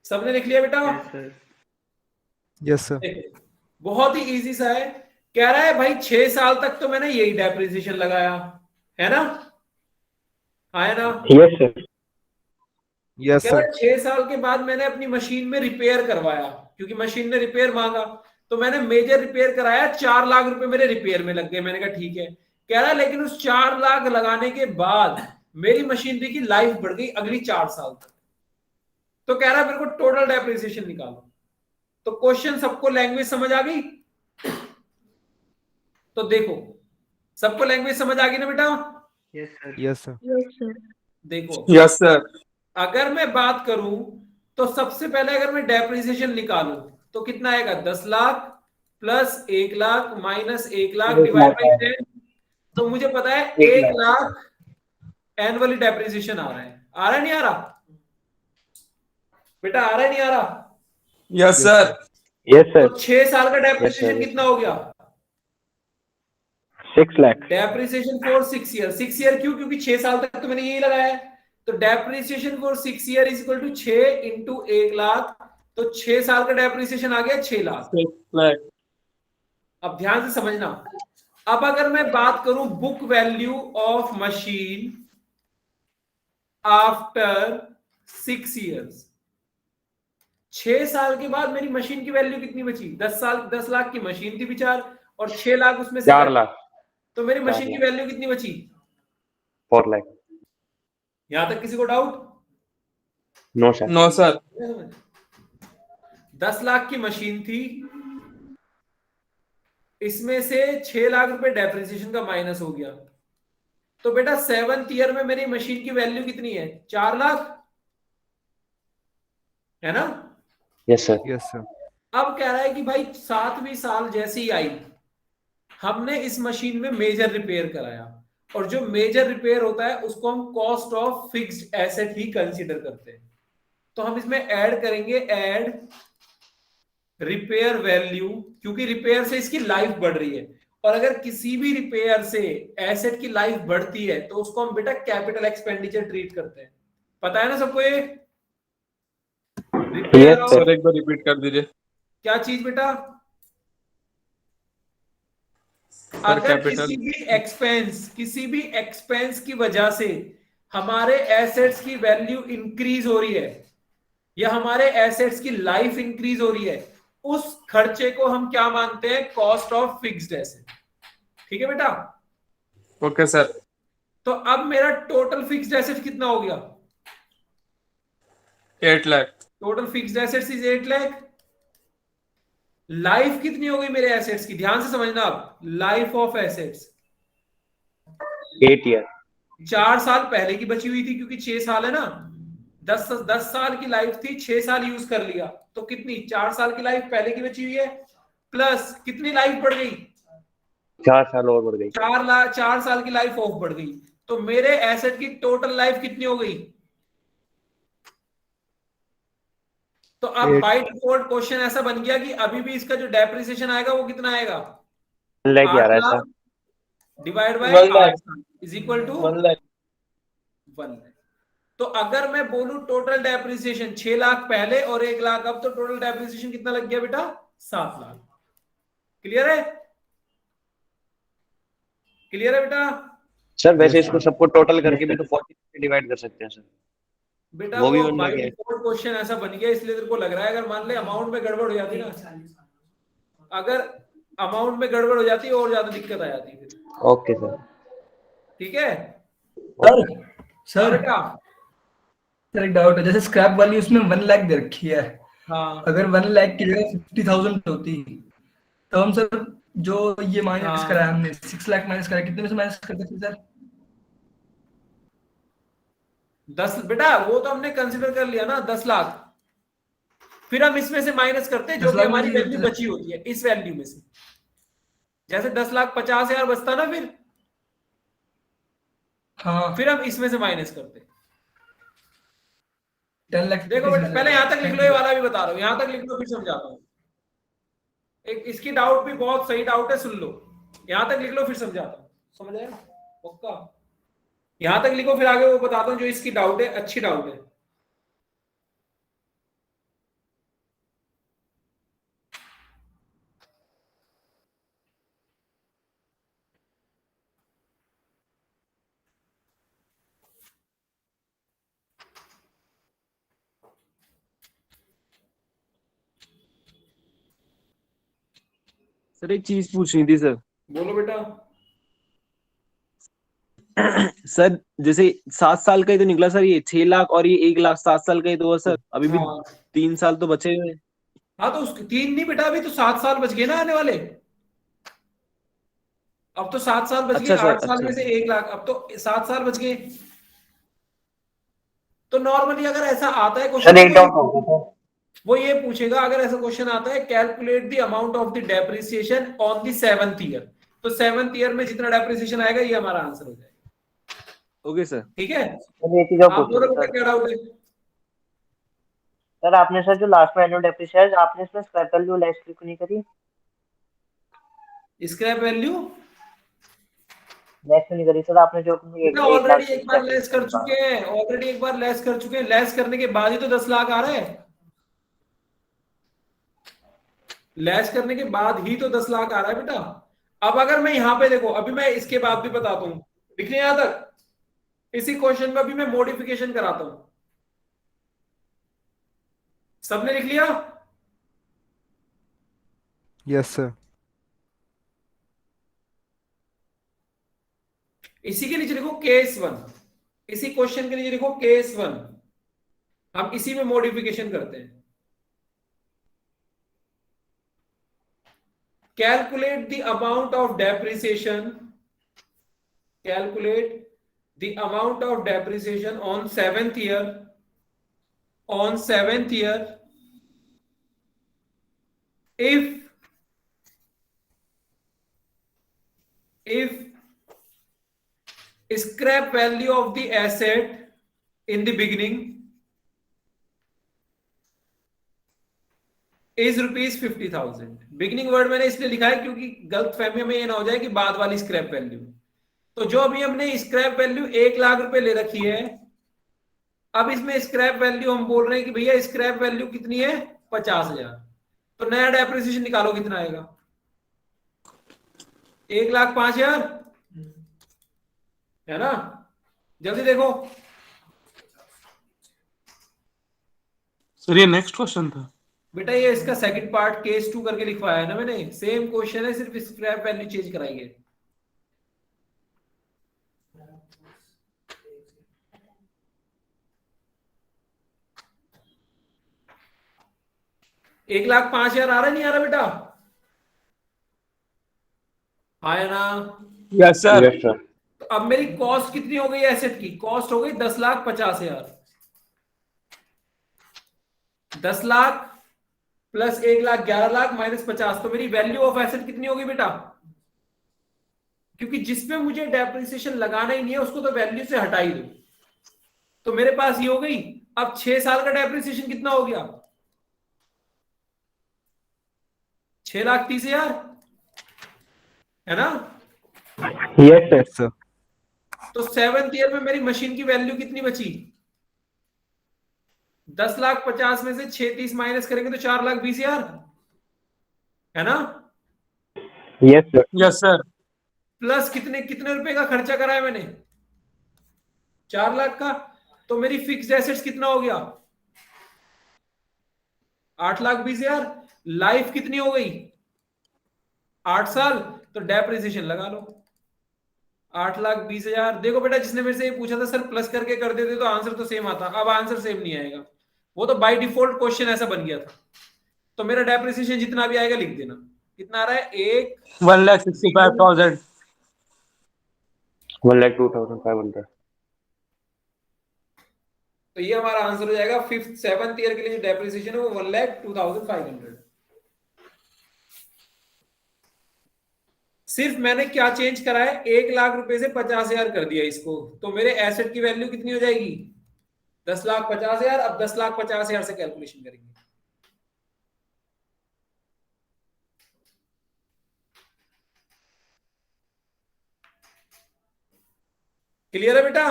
Speaker 1: सबने लिख लिया बेटा?
Speaker 10: Yes, sir.
Speaker 1: बहुत ही इजी सा है। कह रहा है भाई 6 साल तक तो मैंने यही डेप्रिसिएशन लगाया है ना, आया ना?
Speaker 7: Yes, sir.
Speaker 10: Yes,
Speaker 1: कह रहा
Speaker 10: sir.
Speaker 1: है 6 साल के बाद मैंने अपनी मशीन में रिपेयर करवाया, क्योंकि मशीन ने रिपेयर मांगा, तो मैंने मेजर रिपेयर कराया, 4 लाख रुपए मेरे रिपेयर में लग गए। मैंने कहा ठीक है। कह रहा है लेकिन उस 4 लाख लगाने के बाद मेरी मशीनरी की लाइफ बढ़ गई अगली 4 साल तक। तो कह रहा है मेरे को टोटल डेप्रिसिएशन निकालो। तो क्वेश्चन सबको लैंग्वेज समझ आ गई? तो देखो, सबको लैंग्वेज समझ आ गई ना बेटा?
Speaker 10: Yes, sir.
Speaker 1: देखो,
Speaker 6: यस सर।
Speaker 1: अगर मैं बात करूं तो सबसे पहले अगर मैं डेप्रिसिएशन निकालूं तो कितना आएगा? 10 lakh plus 1 lakh minus 1 lakh divide by 10। तो मुझे पता है 1 लाख एनुअली डेप्रिसिएशन आ रहा है। आ रहा है नहीं आ रहा बेटा? आ रहा है नहीं आ रहा?
Speaker 6: Yes sir.
Speaker 7: Yes, sir.
Speaker 1: तो 6 साल का डेप्रिसिएशन
Speaker 4: Yes, sir.
Speaker 1: कितना हो गया?
Speaker 7: 6 lakh.
Speaker 1: Depreciation for 6 year. 6 year क्यों? क्योंकि 6 साल तक तो मैंने यही लगाया है। तो depreciation for 6 year is equal to 6 into 1 lakh. तो 6 साल का डेप्रिसिएशन आ गया 6 लाख। अब ध्यान से समझना। अब अगर मैं बात करूं book value of machine after 6 years, 6 साल के बाद मेरी मशीन की वैल्यू कितनी बची? 10 लाख की मशीन थी विचार, और 6 लाख उसमें से
Speaker 4: 4 लाख।
Speaker 1: तो मेरी मशीन की वैल्यू कितनी बची?
Speaker 4: 4 लाख।
Speaker 1: यहां तक किसी को doubt?
Speaker 4: No sir.
Speaker 6: No sir.
Speaker 1: 10 lakh की मशीन थी, इसमें से 6 लाख रुपए डेप्रिसिएशन का माइनस हो गया। तो बेटा 7th ईयर में मेरी मशीन की वैल्यू कितनी है? 4 लाख है ना?
Speaker 4: Yes sir.
Speaker 10: Yes, sir.
Speaker 1: अब कह रहा है कि भाई 7वीं साल जैसी ही आई, हमने इस मशीन में मेजर रिपेयर कराया, और जो मेजर रिपेयर होता है उसको हम cost of fixed asset he consider करते हैं। तो हम इसमें ऐड करेंगे, ऐड रिपेयर वैल्यू, क्योंकि रिपेयर से इसकी लाइफ बढ़ रही है, और अगर किसी भी रिपेयर से एसेट की लाइफ बढ़ती है तो उसको हम बेटा कैपिटल एक्सपेंडिचर ट्रीट करते हैं। पता है ना सबको ये?
Speaker 7: Yes, sir.
Speaker 6: सर एक बार रिपीट कर दीजिए।
Speaker 1: क्या चीज बेटा?
Speaker 6: सर
Speaker 1: अगर
Speaker 6: कैपिटल।
Speaker 1: किसी भी एक्सपेंस की वजह से हमारे एसेट्स की वैल्यू इंक्रीज हो रही है, या हमारे एसेट्स की लाइफ इंक्रीज हो रही है, उस खर्चे को हम क्या मानते हैं? Cost of fixed asset. ठीक है बेटा?
Speaker 6: Okay sir.
Speaker 1: तो अब मेरा टोटल फिक्स्ड एसेट कितना हो गया?
Speaker 6: 8 lakh.
Speaker 1: Total fixed assets is 8 lakh. Life कितनी हो गई मेरे एसेट्स की? ध्यान से समझना। अब लाइफ ऑफ एसेट्स
Speaker 4: 8 ईयर।
Speaker 1: 4 साल पहले की बची हुई थी, क्योंकि 6 साल है ना। 10 साल की लाइफ थी, 6 साल यूज कर लिया, तो कितनी? 4 साल की लाइफ पहले की बची हुई है, प्लस कितनी लाइफ बढ़ गई?
Speaker 4: 4 साल और बढ़ गई।
Speaker 1: 4 साल की लाइफ ऑफ बढ़ गई। तो मेरे एसेट की टोटल लाइफ कितनी हो गई? तो अब
Speaker 10: Eight.
Speaker 1: बाय डिफॉल्ट क्वेश्चन ऐसा बन गया कि अभी भी इसका जो डेप्रिसिएशन आएगा वो कितना आएगा,
Speaker 4: 1 लाख ही आ रहा है
Speaker 1: 8
Speaker 4: sir.
Speaker 1: Lakh divide by
Speaker 8: 1 lakh
Speaker 1: 8 is equal to
Speaker 8: 1 lakh
Speaker 1: 1 lakh. तो अगर मैं बोलूं टोटल डेप्रिसिएशन 6 लाख पहले और 1 लाख अब, तो टोटल डेप्रिसिएशन कितना लग गया बेटा, 7 लाख। क्लियर है? क्लियर है बेटा?
Speaker 4: सर वैसे इसको सबको टोटल करके भी तो 40 से डिवाइड कर सकते हैं सर।
Speaker 1: बेटा
Speaker 4: वो भी
Speaker 1: वो
Speaker 4: बन
Speaker 1: बाय
Speaker 4: गया।
Speaker 1: डिफॉल्ट क्वेश्चन ऐसा बन गया इसलिए तेरे को लग रहा है। अगर मान ले अमाउंट में गड़बड़ हो जाती ना, अगर अमाउंट में गड़बड़ हो जाती और ज्यादा दिक्कत आ जाती फिर।
Speaker 4: Okay sir.
Speaker 1: ठीक है
Speaker 8: सर
Speaker 1: हाँ
Speaker 8: सर
Speaker 1: बेटा?
Speaker 8: सर एक डाउट है, जैसे स्क्रैप वाली उसमें 1 लाख दे रखी है,
Speaker 1: हाँ
Speaker 8: अगर 1 लाख की जगह 50,000 होती तो हम सर जो ये माइनस
Speaker 1: हाँ।
Speaker 8: करा है हमने 6 लाख माइनस करा, कितने में से माइनस कर सकते सर?
Speaker 1: 10 बेटा वो तो हमने कंसिडर कर लिया ना 10 लाख, फिर हम इसमें से माइनस करते हैं जो
Speaker 8: 10
Speaker 1: कि
Speaker 8: लाख
Speaker 1: हमारी
Speaker 8: में से-
Speaker 1: वैल्यू बची होती है इस वैल्यू में से। जैसे 10,50,000 बचता ना,
Speaker 8: हाँ
Speaker 1: फिर हम इसमें से माइनस करते।
Speaker 8: 10 लाख
Speaker 1: देखो बेटा पहले यहां तक लिख लो, ये वाला भी बता रहा हूं, यहां तक लिख लो फिर समझाता हूं। एक इसकी डाउट भी बहुत सही डाउट है, सुन लो। यहां तक लिख लो फिर समझाता हूं, समझ आया पक्का? यहां तक लिखो फिर आगे वो बताता हूं जो इसकी डाउट है, अच्छी डाउट है।
Speaker 5: सर एक चीज पूछनी थी सर।
Speaker 1: बोलो बेटा।
Speaker 5: सर जैसे 7 साल का ही तो निकला सर, ये 6 लाख और ये 1 लाख 7 साल का ही तो हुआ सर, अभी भी
Speaker 1: हाँ
Speaker 5: 3 साल तो बचे हुए हैं।
Speaker 1: हाँ तो उसके 3 नहीं बेटा, अभी तो 7 साल बच गए ना आने वाले। अब तो 7 साल बच गए,
Speaker 5: अच्छा सर,
Speaker 1: 8 साल में
Speaker 5: अच्छा।
Speaker 1: से 1 लाख, अब तो 7 साल बच गए। तो नॉर्मली अगर ऐसा आता है क्वेश्चन, वो ये पूछेगा, अगर ऐसा क्वेश्चन आता है calculate the amount of the depreciation on the 7th year, तो 7th ईयर में जितना डेप्रिसिएशन आएगा ये हमारा आंसर हो जाएगा।
Speaker 5: Okay sir.
Speaker 1: ठीक है?
Speaker 7: ये चीज
Speaker 1: आप बोलो बेटा क्या डाउट है?
Speaker 7: सर आपने सर जो लास्ट में एनुअल डेप्रिसिएशन आपने इसमें स्क्रैप वैल्यू लेस क्यों नहीं करी?
Speaker 1: स्क्रैप वैल्यू
Speaker 7: लेस क्यों नहीं करी सर आपने जो
Speaker 1: ऑलरेडी एक बार लेस कर चुके हैं, ऑलरेडी एक बार लेस कर चुके हैं। लेस करने के बाद ही तो 10 लाख आ रहा है, लेस करने के बाद ही तो 10 लाख आ रहा है बेटा। अब अगर मैं यहां पे देखो, अभी मैं इसके बाद भी बताता हूं, लिखने यहां तक, इसी क्वेश्चन में अभी मैं मॉडिफिकेशन कराता हूं। सबने लिख लिया?
Speaker 10: Yes, sir.
Speaker 1: इसी के नीचे लिखो केस 1, इसी क्वेश्चन के नीचे लिखो केस 1, हम इसी में मॉडिफिकेशन करते हैं। Calculate the amount of depreciation, calculate the amount of depreciation on 7th year, on 7th year if scrap value of the asset in the beginning is ₹50,000। Beginning word मैंने इसलिए लिखा है क्योंकि गलत फहमी में ये ना हो जाए कि बाद वाली स्क्रैप वैल्यू। तो जो अभी हमने स्क्रैप वैल्यू 1 लाख रुपए ले रखी है, अब इसमें स्क्रैप वैल्यू हम बोल रहे हैं कि भैया स्क्रैप वैल्यू कितनी है, 50,000। तो नया डेप्रिसिएशन निकालो कितना आएगा, 1,05,000 है ना? जल्दी देखो।
Speaker 6: सर ये नेक्स्ट क्वेश्चन था
Speaker 1: बेटा ये इसका सेकंड पार्ट केस 2 करके लिखवाया है ना मैंने, सेम क्वेश्चन है, सिर्फ स्क्रैप वैल्यू चेंज कराई है। $1,05,000 आ रहा नहीं आ रहा बेटा? आया ना?
Speaker 6: Yes sir.
Speaker 4: Yes sir.
Speaker 1: तो अब मेरी कॉस्ट कितनी हो गई एसेट की? कॉस्ट हो गई 10,50,000। 10 लाख प्लस 1 लाख 11 लाख माइनस 50, तो मेरी वैल्यू ऑफ एसेट कितनी होगी बेटा? क्योंकि जिसमें मुझे डेप्रिसिएशन लगाना ही नहीं है उसको तो वैल्यू से हटा ही दो, तो मेरे पास ये हो गई। अब 6 साल का डेप्रिसिएशन कितना हो गया? 6,30,000 है ना?
Speaker 2: Yes sir.
Speaker 10: Yes, sir.
Speaker 1: तो 7th ईयर में मेरी मशीन की वैल्यू कितनी बची? 10,50,000 में से 6,30 माइनस करेंगे तो 4,20,000 है ना?
Speaker 2: Yes sir.
Speaker 6: Yes sir.
Speaker 1: Plus कितने कितने रुपए का खर्चा कराया मैंने? 4 लाख का। तो मेरी फिक्स्ड एसेट्स कितना हो गया? 8,20,000। लाइफ कितनी हो गई? 8 साल। तो डेप्रिसिएशन लगा लो 8,20,000। देखो बेटा, जिसने मेरे से ये पूछा था सर प्लस करके कर देते तो आंसर तो सेम आता, अब आंसर सेम नहीं आएगा, वो तो बाय डिफॉल्ट क्वेश्चन ऐसा बन गया था। तो मेरा डेप्रिसिएशन जितना भी आएगा लिख देना। कितना आ रहा है?
Speaker 6: 1,65,000।
Speaker 4: 1,02,500।
Speaker 1: तो ये हमारा आंसर हो जाएगा। 7th ईयर के लिए जो डेप्रिसिएशन है वो 1,02,500। सिर्फ मैंने क्या चेंज करा है? 1 लाख रुपए से 50,000 कर दिया इसको, तो मेरे एसेट की वैल्यू कितनी हो जाएगी? 10,50,000। अब 10,50,000 से कैलकुलेशन करेंगे। क्लियर है बेटा?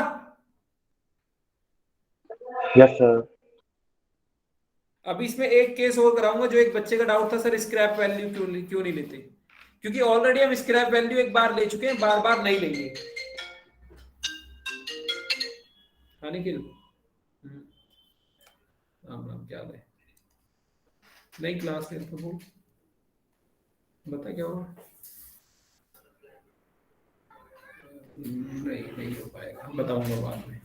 Speaker 4: Yes sir.
Speaker 1: अब इसमें एक केस और कराऊंगा। जो एक बच्चे का डाउट था, सर स्क्रैप वैल्यू क्यों नहीं लेते? क्योंकि ऑलरेडी हम स्क्रैप वैल्यू एक बार ले चुके हैं, बार बार नहीं लेंगे। हाँ निखिल, राम राम, क्या है? नई क्लास है तो वो बता क्या हुआ? नहीं हो पाएगा, बताऊंगा बाद में।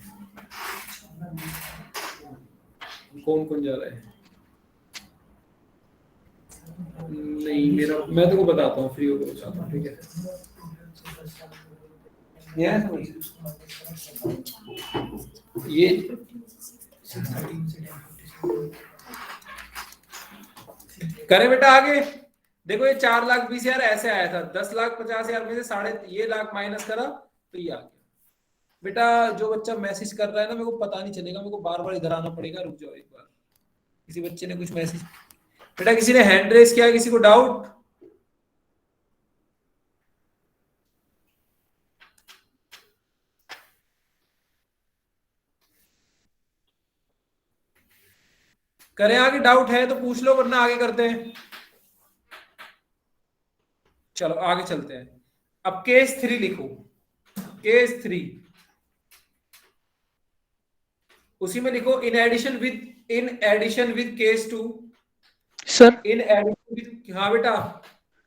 Speaker 1: कौन कौन जा रहा है? नहीं, मेरा मैं तो को बताता हूँ, फ्री होकर बताता हूँ, ठीक है? ये करें बेटा आगे। देखो ये 4,20,000 ऐसे आया था, 10,50,000 में से ये लाख माइनस करा तो ये आ गया। बेटा जो बच्चा मैसेज कर रहा है ना, मेरे को पता नहीं चलेगा, मेरे को बार बार इधर आना पड़ेगा। रुक जाओ एक बार। किसी बच्चे ने कुछ मैसेज, बेटा किसी ने हैंड रेस किया? किसी को डाउट? करें आगे? डाउट है तो पूछ लो, वरना आगे करते हैं। चलो आगे चलते हैं। अब केस 3 लिखो। केस 3 उसी में लिखो in addition with case 2।
Speaker 9: Sir
Speaker 1: in addition with, हाँ बेटा।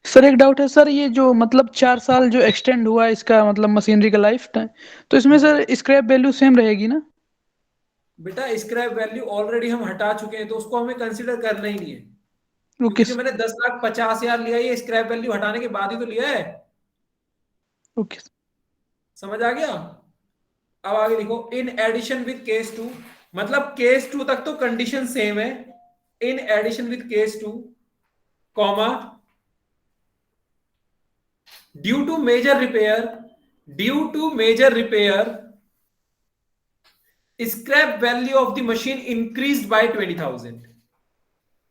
Speaker 9: सर एक डाउट है सर, ये जो मतलब 4 साल जो एक्सटेंड हुआ है इसका मतलब मशीनरी का लाइफ टाइम, तो इसमें सर स्क्रैप वैल्यू सेम रहेगी ना?
Speaker 1: बेटा स्क्रैप वैल्यू ऑलरेडी हम हटा चुके हैं, तो उसको हमें कंसीडर करना ही नहीं है।
Speaker 9: ओके
Speaker 1: क्योंकि जो मैंने 10,50,000 लिया, ये स्क्रैप वैल्यू हटाने के बाद ही तो लिया है।
Speaker 9: ओके।
Speaker 1: समझ आ गया? अब आगे लिखो इन एडिशन विद केस 2, मतलब केस 2 तक तो कंडीशन सेम है। In addition with case 2 comma due to major repair scrap value of the machine increased by 20,000.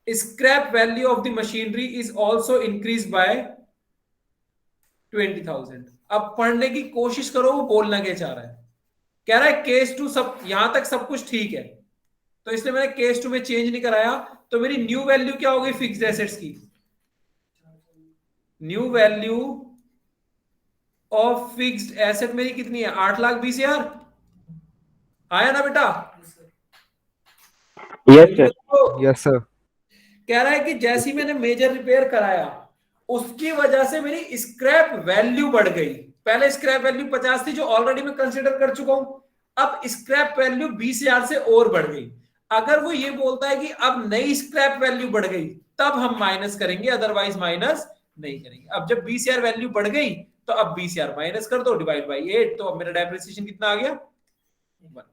Speaker 1: Scrap value of the machinery is also increased by 20,000. अब पढ़ने की कोशिश करो वो बोलना क्या चाह रहा है। कह रहा है केस 2 सब यहां तक सब कुछ ठीक है, तो इसलिए मैंने केस 2 में चेंज नहीं कराया। तो मेरी न्यू वैल्यू क्या हो गई फिक्स्ड एसेट्स की? New value of fixed asset मेरी कितनी है? 8,20,000 आया ना बेटा?
Speaker 2: Yes sir.
Speaker 10: Yes, sir.
Speaker 1: कह रहा है कि जैसी मैंने मेजर रिपेयर कराया उसकी वजह से मेरी स्क्रैप वैल्यू बढ़ गई। पहले स्क्रैप वैल्यू 50 थी जो ऑलरेडी मैं कंसीडर कर चुका हूं, अब स्क्रैप वैल्यू 20,000 से और बढ़ गई। अगर वो ये बोलता है कि अब नई स्क्रैप वैल्यू बढ़ गई तब हम माइनस करेंगे, अदरवाइज माइनस नहीं करेंगे। अब जब 20,000 वैल्यू बढ़ गई तो अब 20,000 माइनस कर दो, डिवाइड बाई 8, तो अब मेरा डेप्रिसिएशन कितना आ गया? 1।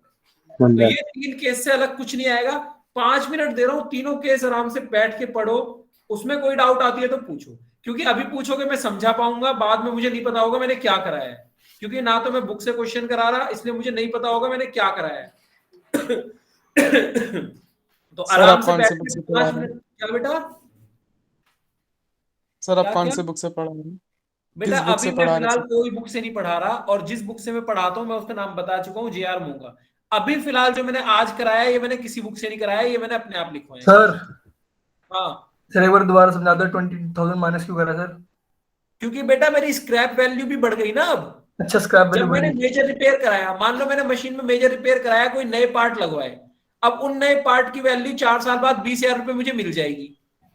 Speaker 1: तो ये 3 केस से अलग कुछ नहीं आएगा। 5 मिनट दे रहा हूं, तीनों केस आराम से बैठ के पढ़ो। उसमें कोई डाउट आती है तो पूछो, क्योंकि अभी पूछोगे मैं समझा पाऊंगा, बाद में मुझे नहीं पता होगा मैंने क्या कराया है, क्योंकि ना तो मैं बुक से क्वेश्चन करा रहा, इसलिए मुझे नहीं पता होगा मैंने क्या कराया है। तो आराम से बैठ के 5 मिनट। क्या बेटा?
Speaker 6: सर अब
Speaker 1: क्या
Speaker 6: कौन
Speaker 1: क्या
Speaker 6: से बुक से पढ़ा है?
Speaker 1: बेटा
Speaker 6: किस बुक
Speaker 1: अभी
Speaker 6: से
Speaker 1: मैं
Speaker 6: पढ़ा रहे
Speaker 1: फिलहाल
Speaker 6: सर?
Speaker 1: कोई बुक से नहीं पढ़ा रहा, और जिस बुक से मैं पढ़ाता हूँ मैं उसका नाम बता चुका हूँ, JR मूंगा। अभी फिलहाल जो मैंने आज कराया है, ये मैंने किसी बुक से नहीं कराया, ये मैंने अपने आप लिखवाए हैं
Speaker 8: सर
Speaker 1: क्वेश्चन। हाँ,
Speaker 8: सर एक बार दोबारा समझा दो, 20,000 माइनस क्यों करा सर?
Speaker 1: क्योंकि बेटा मेरी स्क्रैप वैल्यू भी बढ़ गई ना अब।
Speaker 8: अच्छा, स्क्रैप वैल्यू
Speaker 1: जब मैंने
Speaker 8: बढ़ी।
Speaker 1: मेजर रिपेयर कराया, मान लो मैंने मशीन में मेजर रिपेयर कराया, कोई नए पार्ट लगवाए, अब उन नए पार्ट की वैल्यू 4 साल बाद 20,000 रुपए मुझे मिल जाएगी,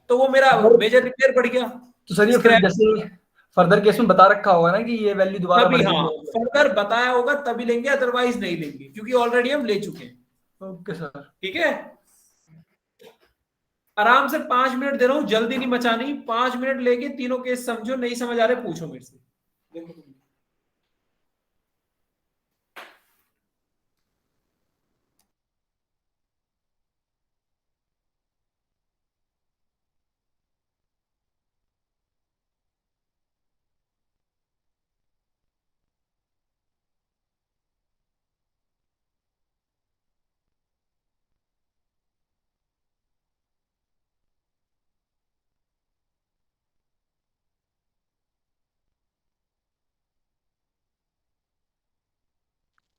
Speaker 1: तो वो मेरा
Speaker 8: सर
Speaker 1: मेजर रिपेयर बढ़ गया।
Speaker 8: तो सर ये फिर
Speaker 1: स्क्रैप
Speaker 8: जैसे फर्दर केस में बता रखा होगा ना कि ये वैल्यू दोबारा
Speaker 1: तभी,
Speaker 8: बढ़
Speaker 1: हाँ,
Speaker 8: गई
Speaker 1: फर्दर बताया होगा तभी लेंगे, अदरवाइज नहीं लेंगे, क्योंकि ऑलरेडी हम ले चुके हैं।
Speaker 8: है। Okay sir.
Speaker 1: ठीक है, आराम से 5 मिनट दे रहा हूं, जल्दी नहीं मचानी, 5 मिनट लेके तीनों केस समझो, नहीं समझ आ रहे पूछो मेरे से। देखो तुम।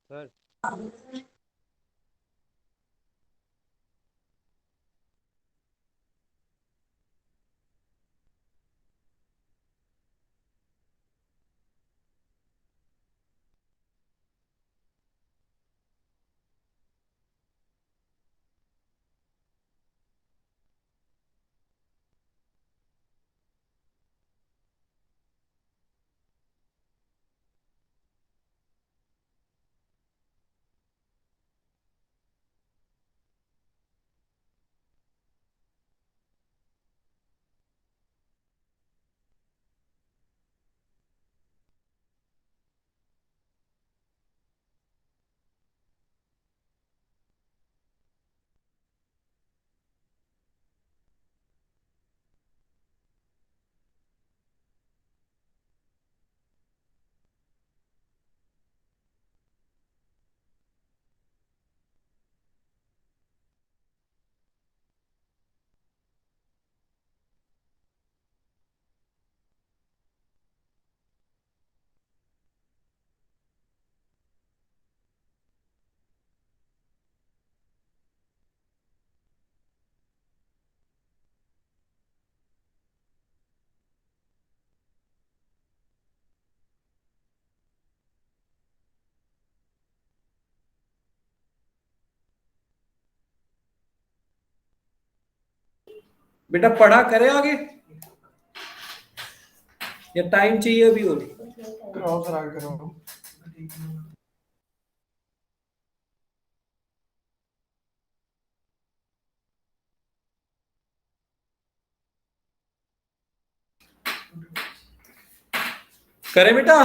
Speaker 5: सर बेटा पढ़ा करे आगे, या टाइम चाहिए अभी और?
Speaker 8: कराओ सर, आगे कराओ।
Speaker 1: करे बेटा।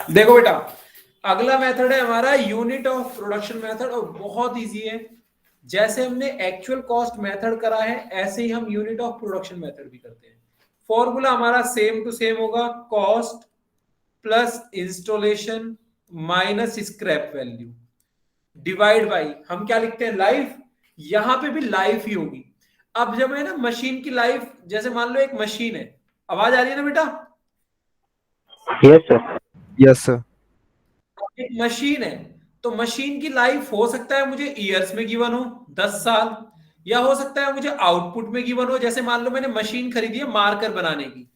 Speaker 1: देखो बेटा, अगला मेथड है हमारा यूनिट ऑफ प्रोडक्शन मेथड, और बहुत इजी है। जैसे हमने एक्चुअल कॉस्ट मेथड करा है, ऐसे ही हम यूनिट ऑफ प्रोडक्शन मेथड भी करते हैं। फॉर्मूला हमारा सेम टू सेम होगा, cost plus installation minus scrap value divide by, हम क्या लिखते हैं, लाइफ। यहां पे भी लाइफ ही होगी। अब जब है ना मशीन की लाइफ, जैसे मान लो एक मशीन है, आवाज आ रही है ना बेटा?
Speaker 3: Yes, sir.
Speaker 10: Yes, sir.
Speaker 1: एक मशीन है, तो मशीन की लाइफ हो सकता है मुझे ईयर्स में गिवन हो 10 साल, या हो सकता है मुझे आउटपुट में गिवन हो। जैसे मान लो मैंने मशीन खरीदी है मार्कर बनाने की,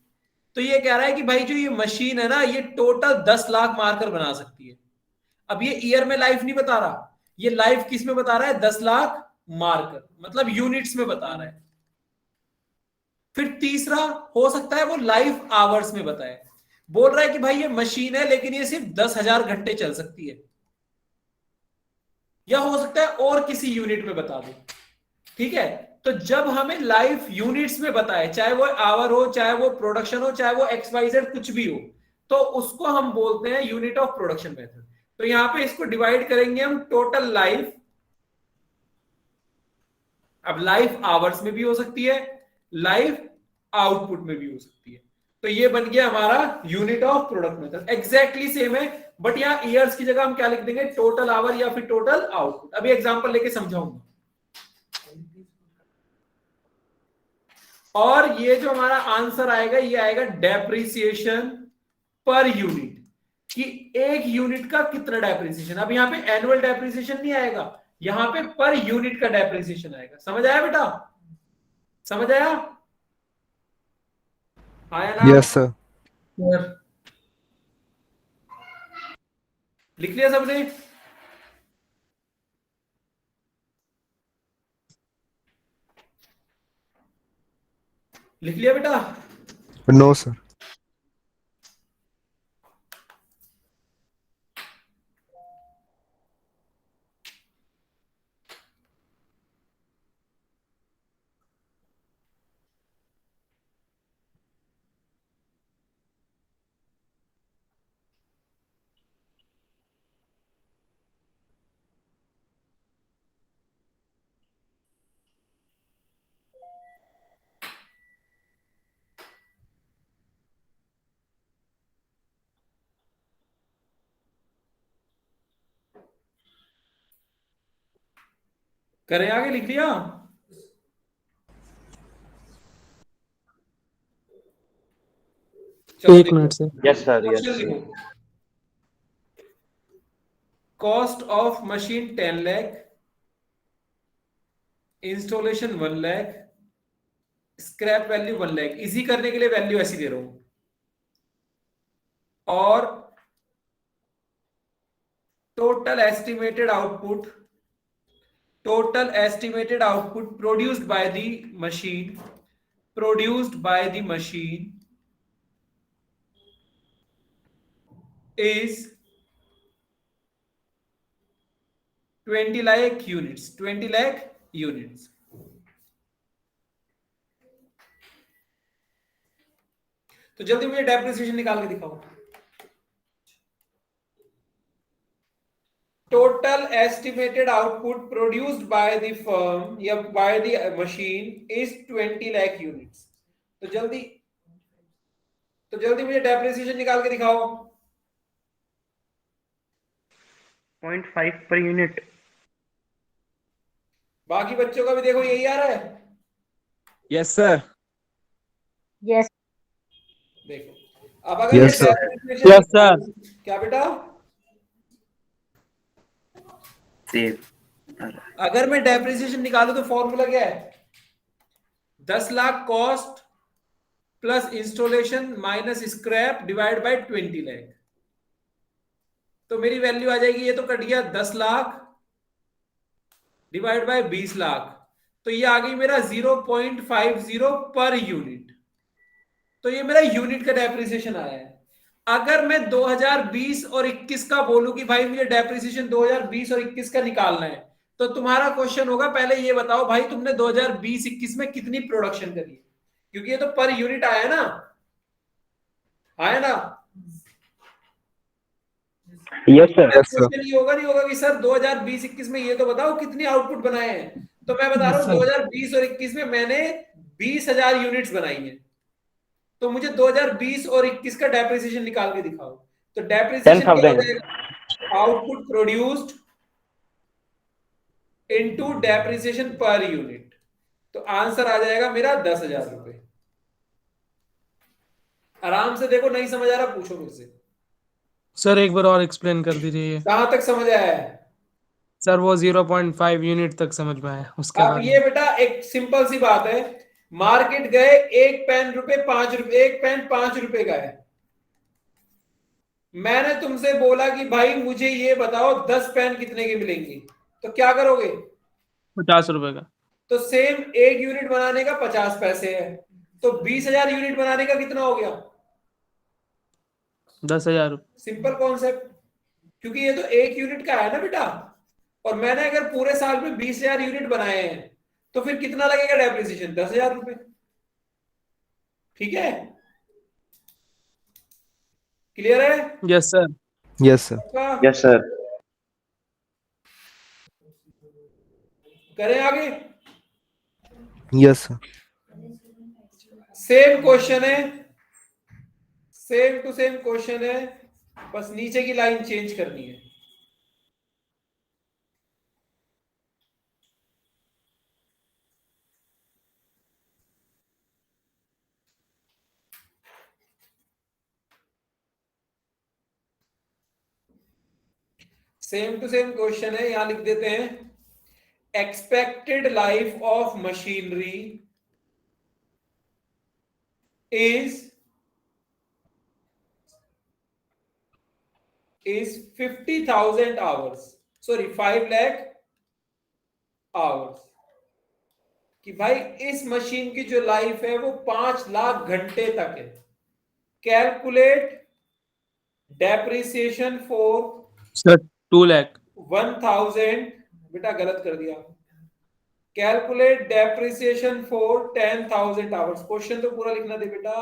Speaker 1: तो ये कह रहा है कि भाई जो ये मशीन है ना, ये टोटल 10 लाख मार्कर बना सकती है। अब ये ईयर में लाइफ नहीं बता रहा, ये लाइफ किस में बता रहा है, 10 लाख मार्कर, मतलब यूनिट्स में बता रहा है। फिर तीसरा हो सकता है वो लाइफ आवर्स में बताए, बोल रहा है कि भाई ये मशीन है लेकिन ये सिर्फ 10,000 घंटे चल सकती है, या हो सकता है और किसी यूनिट में बता दो। ठीक है, तो जब हमें लाइफ यूनिट्स में बताए, चाहे वो आवर हो, चाहे वो प्रोडक्शन हो, चाहे वो XYZ कुछ भी हो, तो उसको हम बोलते हैं यूनिट ऑफ प्रोडक्शन मेथड। तो यहां पे इसको डिवाइड करेंगे हम टोटल लाइफ, अब लाइफ आवर्स में भी हो सकती है, लाइफ आउटपुट में भी हो सकती है, तो ये बन गया हमारा unit of product method. Exactly same है, बट यहां ईयर्स की जगह हम क्या लिख देंगे, टोटल आवर या फिर टोटल आउटपुट। अभी एग्जांपल लेके समझाऊंगा। और ये जो हमारा आंसर आएगा, ये आएगा डेप्रिसिएशन पर यूनिट, कि एक यूनिट का कितना डेप्रिसिएशन। अब यहाँ पे एनुअल डेप्रिसिएशन नहीं आएगा, यहां पे पर यूनिट का डेप्रिसिएशन आएगा। समझ आया बेटा, समझ आया? आया ना?
Speaker 10: Yes, sir.
Speaker 1: लिख लिया सबने? लिख लिया बेटा?
Speaker 10: No, sir.
Speaker 1: करें आगे? लिख लिया?
Speaker 6: एक मिनट से।
Speaker 4: यस सर, यस
Speaker 1: क्वेश्चन लिखो। Cost of machine 10 lakh, installation 1 lakh, scrap value 1 lakh. Easy करने के लिए वैल्यू ऐसी दे रहा हूं। और total estimated output, total estimated output produced by the machine is 20 lakh units, 20 lakh units। तो जल्दी मुझे डेप्रिसिएशन निकाल के दिखाओ। Total estimated output produced by the firm या by the machine is 20 lakh units। तो जल्दी मुझे डेप्रिसिएशन निकाल के दिखाओ।
Speaker 2: 0.5 per unit।
Speaker 1: बाकी बच्चों का भी देखो यही आ रहा है।
Speaker 6: Yes sir.
Speaker 7: यस
Speaker 1: देखो अब अगर
Speaker 10: Yes, sir.
Speaker 6: Yes sir.
Speaker 1: क्या बेटा, अगर मैं डेप्रिसिएशन निकालूं तो फॉर्मूला क्या है, 10 lakh cost plus installation minus scrap divide by 20 lakh. तो मेरी वैल्यू आ जाएगी, ये तो कट गया 10 लाख डिवाइड बाय 20 लाख, तो ये आ गई मेरा 0.50 पर यूनिट। तो ये मेरा यूनिट का डेप्रिसिएशन आया है। अगर मैं 2020 और 21 का बोलूं कि भाई मुझे डेप्रिसिएशन 2020 और 21 का निकालना है, तो तुम्हारा क्वेश्चन होगा पहले ये बताओ भाई तुमने 2020-21 में कितनी प्रोडक्शन करी, क्योंकि ये तो पर यूनिट आया ना, आया ना?
Speaker 2: Yes sir.
Speaker 10: Yes, sir.
Speaker 1: Question ये होगा नहीं होगा कि सर 2020-21 में ये तो बताओ कितनी आउटपुट बनाए हैं। तो मैं बता रहा हूँ 2020 और 21 में मैंने 20,000 यूनिट्स बनाई हैं, तो मुझे 2020 और 21 का डेप्रिसिएशन निकाल के दिखाओ। तो डेप्रिसिएशन क्या हो जाएगा, output produced into depreciation per unit. तो आंसर आ जाएगा मेरा 10,000 रुपए। आराम से देखो, नहीं समझ आ रहा पूछो मुझसे।
Speaker 6: सर एक बार और एक्सप्लेन कर दीजिए।
Speaker 1: कहां तक समझ आया है?
Speaker 6: सर वो 0.5 यूनिट तक समझ में आया, उसके
Speaker 1: अब
Speaker 6: बाद
Speaker 1: ये बेटा एक सिंपल सी बात है, मार्केट गए, एक पेन 5 रुपए, एक पेन 5 रुपए का है। मैंने तुमसे बोला कि भाई मुझे ये बताओ 10 पेन कितने के मिलेंगे, तो क्या करोगे?
Speaker 6: 50 रुपए का।
Speaker 1: तो सेम एक यूनिट बनाने का 50 पैसे है, तो 20,000 यूनिट बनाने का कितना हो गया?
Speaker 6: 10,000 रुपये।
Speaker 1: सिंपल कॉन्सेप्ट, क्योंकि ये तो 1 यूनिट का है ना बेटा, और मैंने अगर पूरे साल में 20,000 यूनिट बनाए हैं तो फिर कितना लगेगा डेप्रिसिएशन? 10,000 रुपए। ठीक है, क्लियर है?
Speaker 6: Yes sir.
Speaker 10: Yes, sir.
Speaker 4: Yes sir.
Speaker 1: करें आगे?
Speaker 10: Yes, sir.
Speaker 1: सेम क्वेश्चन है, सेम टू सेम क्वेश्चन है, बस नीचे की लाइन चेंज करनी है। सेम टू सेम क्वेश्चन है, यहां लिख देते हैं expected life of machinery is 50,000 hours, sorry 5 lakh hours, कि भाई इस मशीन की जो लाइफ है वो 5 लाख घंटे तक है। Calculate depreciation for
Speaker 6: sir 2 lakh.
Speaker 1: 1000, बेटा गलत कर दिया, calculate depreciation for 10,000 hours. Question तो पूरा लिखना दे बेटा।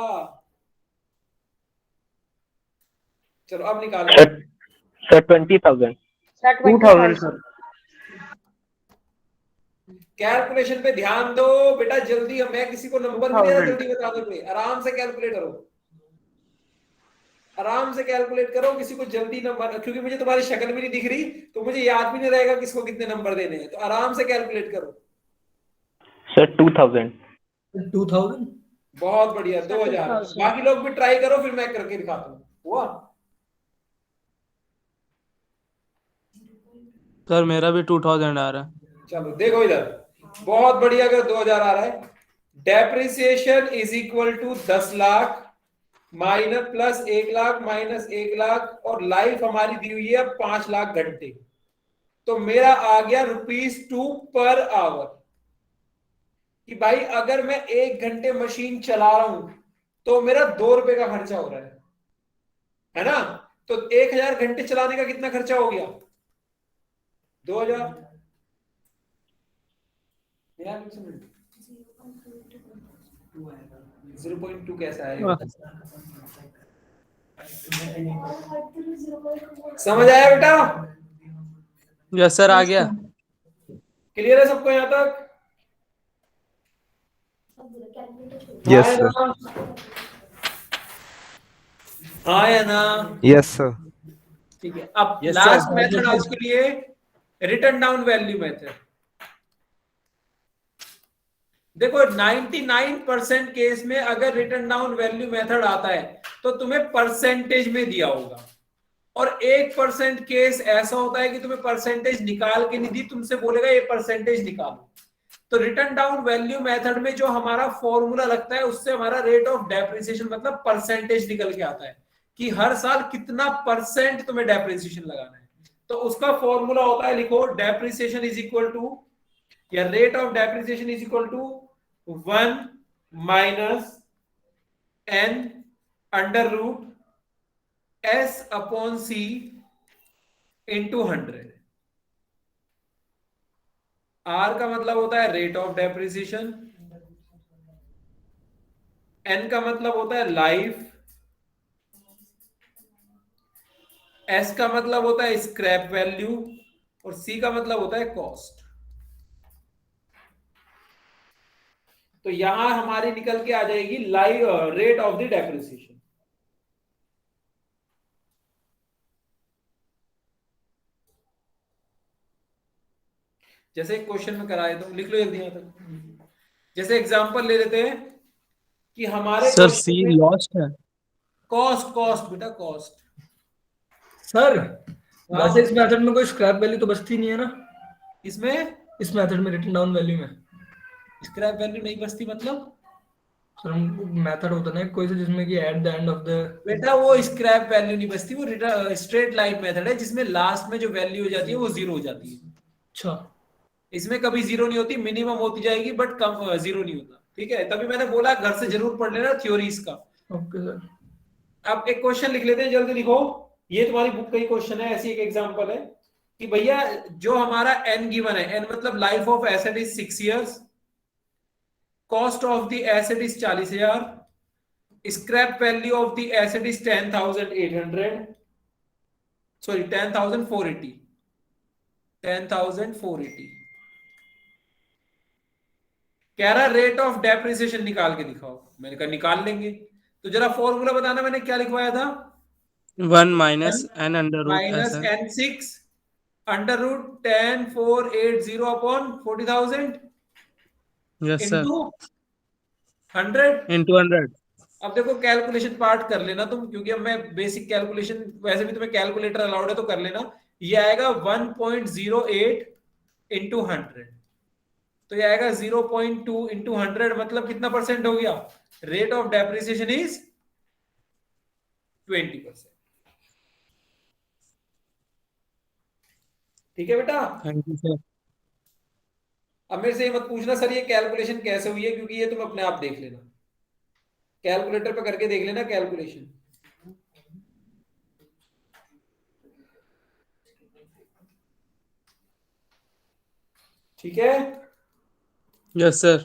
Speaker 1: चलो अब निकालो।
Speaker 4: सर 20,000।
Speaker 7: Sir
Speaker 2: 2000 sir.
Speaker 1: कैलकुलेशन पे ध्यान दो बेटा, जल्दी। मैं किसी को नंबर भी दे रहा, जल्दी बता दो। पे आराम से कैलकुलेट करो, आराम से कैलकुलेट करो, किसी को जल्दी नंबर, क्योंकि मुझे तुम्हारी शक्ल भी नहीं दिख रही तो मुझे याद भी नहीं रहेगा किसको कितने नंबर देने हैं, तो आराम से कैलकुलेट करो।
Speaker 4: सर 2000।
Speaker 8: 2000।
Speaker 1: बहुत बढ़िया, 2000। बाकी लोग भी ट्राई करो, फिर मैं करके दिखाता हूँ। हुआ?
Speaker 6: सर मेरा भी 2000 आ रहा है।
Speaker 1: चलो देखो इधर, बहुत बढ़िया। अगर 2000 आ रहा है, depreciation is equal to 10 lakh minus plus 1 lakh minus 1 lakh, और लाइफ हमारी दी हुई है 5 लाख घंटे, तो मेरा आ गया ₹2 पर आवर। कि भाई अगर मैं 1 घंटे मशीन चला रहा हूं तो मेरा ₹2 का खर्चा हो रहा है ना? तो 1000 घंटे चलाने का कितना खर्चा हो गया? 2000। 0.2 कैसा है? समझ आया बेटा?
Speaker 6: यस सर, आ गया।
Speaker 1: क्लियर है सबको यहां तक?
Speaker 10: Yes, sir.
Speaker 1: हाँ या ना?
Speaker 10: Yes, sir.
Speaker 1: ठीक है, अब
Speaker 6: Yes,
Speaker 1: लास्ट
Speaker 6: sir.
Speaker 1: मेथड आज के लिए रिटर्न डाउन वैल्यू मेथड। देखो 99% केस में अगर रिटर्न डाउन वैल्यू मेथड आता है तो तुम्हें परसेंटेज में दिया होगा, और 1% केस ऐसा होता है कि तुम्हें परसेंटेज निकाल के नहीं दी, तुमसे बोलेगा ये परसेंटेज निकालो। तो रिटर्न डाउन वैल्यू मेथड में जो हमारा फॉर्मूला लगता है उससे हमारा रेट ऑफ डेप्रिसिएशन मतलब परसेंटेज निकल के आता है कि हर साल कितना परसेंट तुम्हें डेप्रिसिएशन लगाना है। तो उसका फॉर्मूला होता है, लिखो, डेप्रिसिएशन इज इक्वल टू, या rate of depreciation is equal to 1 minus n under root s upon c into 100। R का मतलब होता है रेट ऑफ डेप्रिसिएशन, N का मतलब होता है लाइफ, S का मतलब होता है स्क्रैप वैल्यू, और C का मतलब होता है कॉस्ट। तो यहां हमारी निकल के आ जाएगी life rate of the depreciation. जैसे क्वेश्चन में कराए तो लिख लो जल्दी यहां तक। जैसे एग्जांपल ले लेते हैं कि हमारे
Speaker 6: सर सी लॉस्ट है।
Speaker 1: कॉस्ट, कॉस्ट बेटा कॉस्ट।
Speaker 8: सर वैसे इस मेथड में कोई स्क्रैप वैल्यू तो बचती नहीं है ना?
Speaker 1: इसमें
Speaker 8: इस मेथड में रिटर्न डाउन वैल्यू में
Speaker 1: स्क्रैप वैल्यू नहीं बचती मतलब?
Speaker 8: सर मेथड होता है ना कोई से जिसमें कि at the end of the,
Speaker 1: बेटा वो स्क्रैप वैल्यू नहीं बचती, वो स्ट्रेट लाइन मेथड है जिसमें लास्ट में जो वैल्यू हो जाती है वो 0 हो जाती है।
Speaker 8: अच्छा
Speaker 1: इसमें कभी 0 नहीं होती, मिनिमम होती जाएगी बट कम 0 नहीं होता। ठीक है, तभी मैंने बोला घर से जरूर पढ़ लेना थ्योरीज का।
Speaker 8: Okay sir.
Speaker 1: अब एक क्वेश्चन लिख लेते हैं, जल्दी लिखो। ये तुम्हारी बुक का ही क्वेश्चन है, ऐसी एक एग्जांपल है कि भैया जो हमारा एन गिवन है, एन मतलब life of asset is 6 years, cost of the asset is 40,000, scrap value of the asset is 10,800, sorry 10,480, 10,480। कह रहा रेट ऑफ डेप्रिसिएशन निकाल के दिखाओ। मैंने कहा निकाल लेंगे, तो जरा फॉर्मूला बताना। मैंने क्या लिखवाया था?
Speaker 6: 1 minus n under root
Speaker 1: minus
Speaker 6: SN.
Speaker 1: n6 under root 10,480 upon 40,000
Speaker 6: Yes sir.
Speaker 1: Into 100।
Speaker 6: Into 100.
Speaker 1: अब देखो कैलकुलेशन पार्ट कर लेना तुम, क्योंकि अब मैं बेसिक कैलकुलेशन, वैसे भी तुम्हें कैलकुलेटर अलाउड है तो कर लेना। ये आएगा 1.08 इंटू 100, तो ये आएगा 0.2 इंटू 100, मतलब कितना परसेंट हो गया? Rate of depreciation is 20%। ठीक है बेटा।
Speaker 6: Thank you sir.
Speaker 1: अब मेरे से ये मत पूछना सर ये कैलकुलेशन कैसे हुई है, क्योंकि ये तुम अपने आप देख लेना, कैलकुलेटर पे करके देख लेना कैलकुलेशन। ठीक है।
Speaker 6: Yes sir.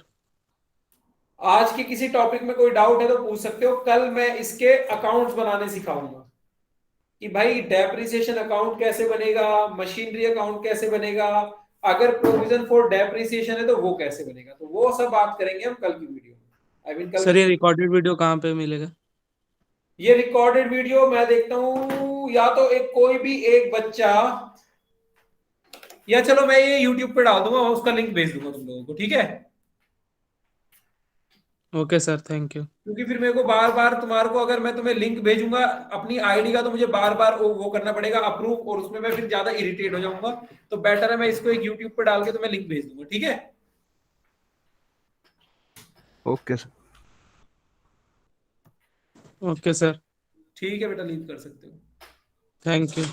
Speaker 1: आज के किसी टॉपिक में कोई डाउट है तो पूछ सकते हो। कल मैं इसके अकाउंट्स बनाने सिखाऊंगा कि भाई डेप्रिसिएशन अकाउंट कैसे बनेगा, मशीनरी अकाउंट कैसे बनेगा, अगर प्रोविजन फॉर डेप्रिसिएशन है तो वो कैसे बनेगा। तो वो सब बात करेंगे हम कल की वीडियो में। आई मीन कल
Speaker 6: सर ये रिकॉर्डेड वीडियो कहाँ पे मिलेगा?
Speaker 1: ये रिकॉर्डेड वीडियो मैं देखता हूं या तो एक कोई भी एक बच्चा, या चलो मैं ये YouTube पे डाल दूंगा, उसका लिंक भेज दूंगा तुम लोगों को। ठीक है,
Speaker 6: ओके सर, थैंक यू।
Speaker 1: क्योंकि फिर मेरे को बार बार तुम्हारे को, अगर मैं तुम्हें लिंक भेजूंगा अपनी आईडी का, तो मुझे बार बार वो करना पड़ेगा अप्रूव, और उसमें मैं फिर ज्यादा इरिटेट हो जाऊंगा। तो बेटर है मैं इसको एक YouTube पे डाल के तुम्हें लिंक भेज दूंगा। ठीक है,
Speaker 10: ओके सर।
Speaker 6: ओके सर,
Speaker 1: ठीक है बेटा, लीव कर सकते हो।
Speaker 6: Thank you.